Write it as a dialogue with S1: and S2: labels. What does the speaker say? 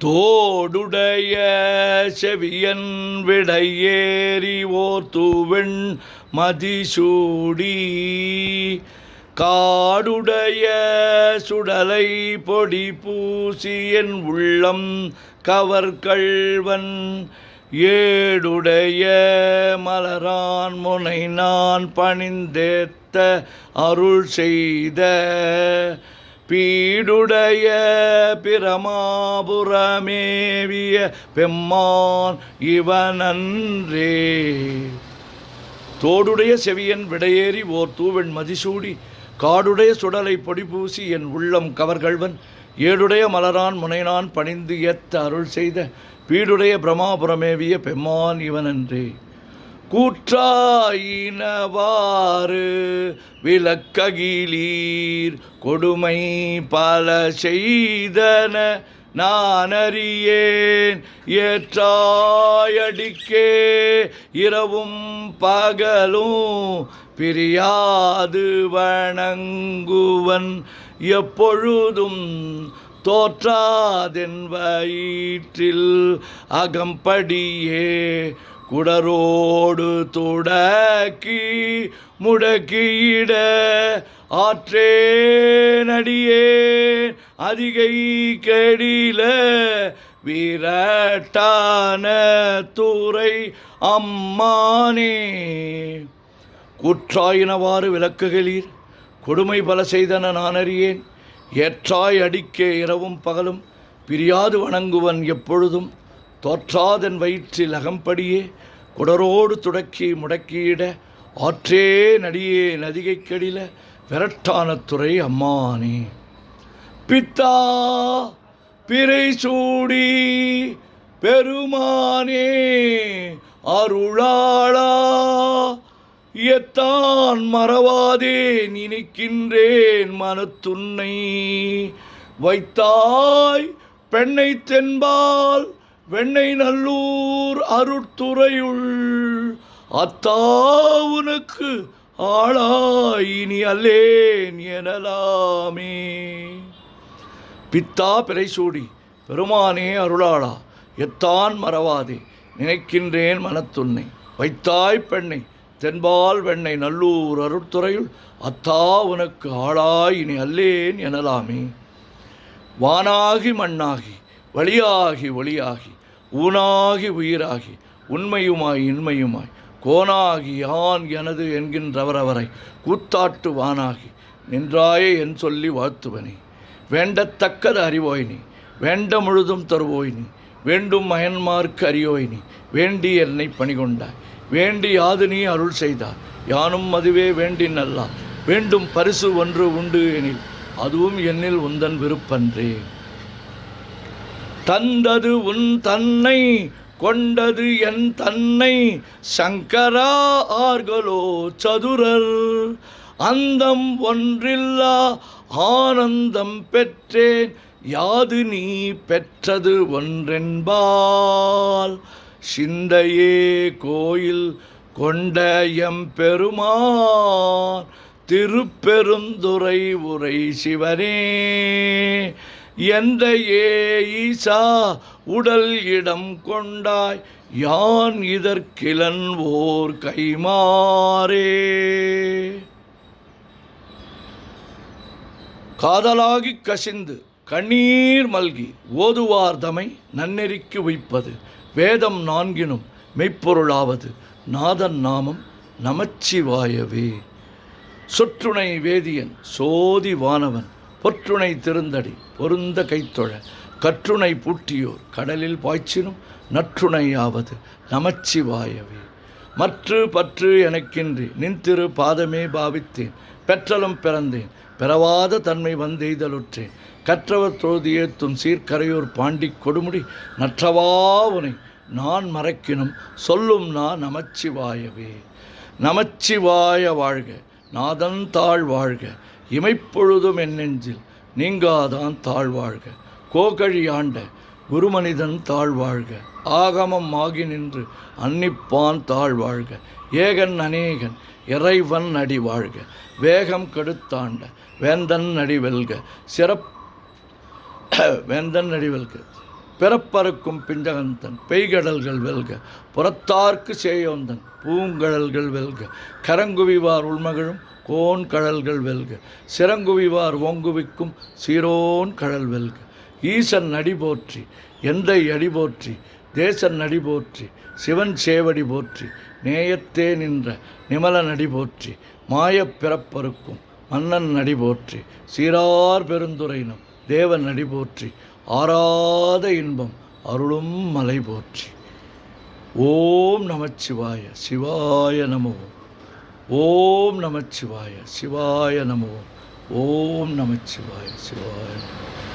S1: தோடுடைய செவியன் விடையேறி ஓர்த்துவெண் மதிசூடி காடுடைய சுடலை பொடி பூசி என் உள்ளம் கவர்கள்வன் ஏடுடைய மலரான் முனை நான் பணிந்தேத்த அருள் செய்த பீடுடைய பிரமாபுரமேவிய பெம்மான் இவனன்றே. தோடுடைய செவியன் விடையேறி ஓர் தூவெண் மதிசூடி காடுடைய சுடலை பொடிபூசி என் உள்ளம் கவர்கள்வன் ஏடுடைய மலரான் முனைநான் பணிந்து ஏத்த அருள் செய்த பீடுடைய பிரமாபுரமேவிய பெம்மான் இவனன்றே. கூற்றாயினவாறு விளக்ககிலீர் கொடுமை பல செய்தன நான் அறியேன் ஏற்றாயடிக்கே இரவும் பகலும் பிரியாது வணங்குவன் எப்பொழுதும் தோற்றாதென் வயிற்றில் அகம்படியே குடரோடு துடக்கி முடக்கியிட ஆற்றேனடியேன் அதிகை கெடில விரட்டான துறை அம்மானே. கூற்றாயினவாறு விளக்குகளீர் கொடுமை பல செய்தன நான் அறியேன் ஏற்றாய் அடிக்கே இரவும் பகலும் பிரியாது வணங்குவன் எப்பொழுதும் தோற்றாதன் வயிற்றில் அகம்படியே குடரோடு துடக்கி முடக்கியிட ஆற்றே நடியே நதிகை கெடில விரட்டான துறை அம்மானே. பித்தா பிறை சூடி பெருமானே அருளாளா எத்தான் மறவாதே நினைக்கின்றேன் மனத்துன்னை வைத்தாய் பெண்ணை தென்பால் வெண்ணை நல்லூர் அருட்துறையுள் அத்தாவுனுக்கு ஆளாயினி அல்லேன் எனலாமே. பித்தா பிறைசூடி பெருமானே அருளாளா எத்தான் மறவாதே நினைக்கின்றேன் மனத்துன்னை வைத்தாய் பெண்ணை தென்பால் வெண்ணை நல்லூர் அருட்துறையுள் அத்தா உனக்கு ஆளாயினி அல்லேன் எனலாமே. வானாகி மண்ணாகி வழியாகி ஒளியாகி ஊனாகி உயிராகி உண்மையுமாய் இன்மையுமாய் கோனாகி யான் எனது என்கின்றவரவரை கூத்தாட்டு வானாகி நின்றாயே என் சொல்லி வாழ்த்துவனே. வேண்டத்தக்கது அறிவோய்னி வேண்ட முழுதும் தருவோய்னி வேண்டும் மயன்மார்க்கு அறியோய்னி வேண்டி என்னை பணிகொண்டாய் வேண்டி யாது நீ அருள் செய்தார் யானும் அதுவே வேண்டின் அல்லா வேண்டும் பரிசு ஒன்று உண்டு எனில் அதுவும் என்னில் உந்தன் விருப்பன்றே. தந்தது உன் தன்னை கொண்டது என் தன்னை சங்கரா ஆர்களோ சதுரர் அந்தம் ஒன்றில்லா ஆனந்தம் பெற்றேன் யாது நீ பெற்றது ஒன்றென்பால் சிந்தையே கோயில் கொண்ட எம் பெருமான் திருப்பெருந்துறை உரை சிவனே. எந்த ஈசா உடல் இடம் கொண்டாய் யான் இதற்கிலன் ஓர் கைமாறே. காதலாகி கசிந்து கண்ணீர் மல்கி ஓதுவார் தமை நன்னெறிக்கு உய்ப்பது வேதம் நான்கினும் மெய்ப்பொருளாவது நாதன் நாமம் நமச்சிவாயவே. சொற்றுணை வேதியன் சோதி வானவன் பொற்றுணை திருந்தடி பொருந்த கைத்தொழ கற்றுணை பூட்டியோர் கடலில் பாய்ச்சினும் நற்றுணையாவது நமச்சிவாயவே. மற்று பற்று எனக்கின்றி நின்திரு பாதமே பாவித்தேன் பெற்றலும் பிறந்தேன் பிறவாத தன்மை வந்தெய்தலுற்றேன் கற்றவர் தொழுதியேத்தும் சீர்கரையூர் பாண்டி கொடுமுடி நற்றவாவுனை நான் மறக்கினும் சொல்லும் நான் நமச்சிவாயவே. நமச்சிவாய வாழ்க நாதன் தாழ் வாழ்க இமைப்பொழுதும் என் நெஞ்சில் நீங்காதான் தாழ்வாழ்க கோகழி ஆண்ட குருமனிதன் தாழ்வாழ்க ஆகமம் ஆகி நின்று அன்னிப்பான் தாழ்வாழ்க ஏகன் அநேகன் இறைவன் அடி வாழ்க வேகம் கெடுத்தாண்ட வேந்தன் அடி வெல்க வேந்தன் அடி வெல்க பிறப்பறுக்கும் பிஞ்சகந்தன் பெய்கடல்கள் வெல்க புறத்தார்க்கு சேயோந்தன் பூங்கடல்கள் வெல்க கரங்குவிவார் உள்மகிழும் கோன் கடல்கள் வெல்க சிறங்குவிவார் ஓங்குவிக்கும் சீரோன் கடல் வெல்க ஈசன் நடி போற்றி எந்தை அடி போற்றி தேசன் நடி போற்றி சிவன் சேவடி போற்றி நேயத்தே நின்ற நிமல நடி போற்றி மாயப் பிறப்பறுக்கும் மன்னன் நடி போற்றி சீரார் பெருந்துரையினும் தேவன் நடி போற்றி ஆராத இன்பம் அருளும் மலை போற்றி. ஓம் நமச்சிவாய சிவாய நமோ. ஓம் நமச்சிவாய சிவாய நமோ. ஓம் நமச்சிவாய சிவாய நமோ.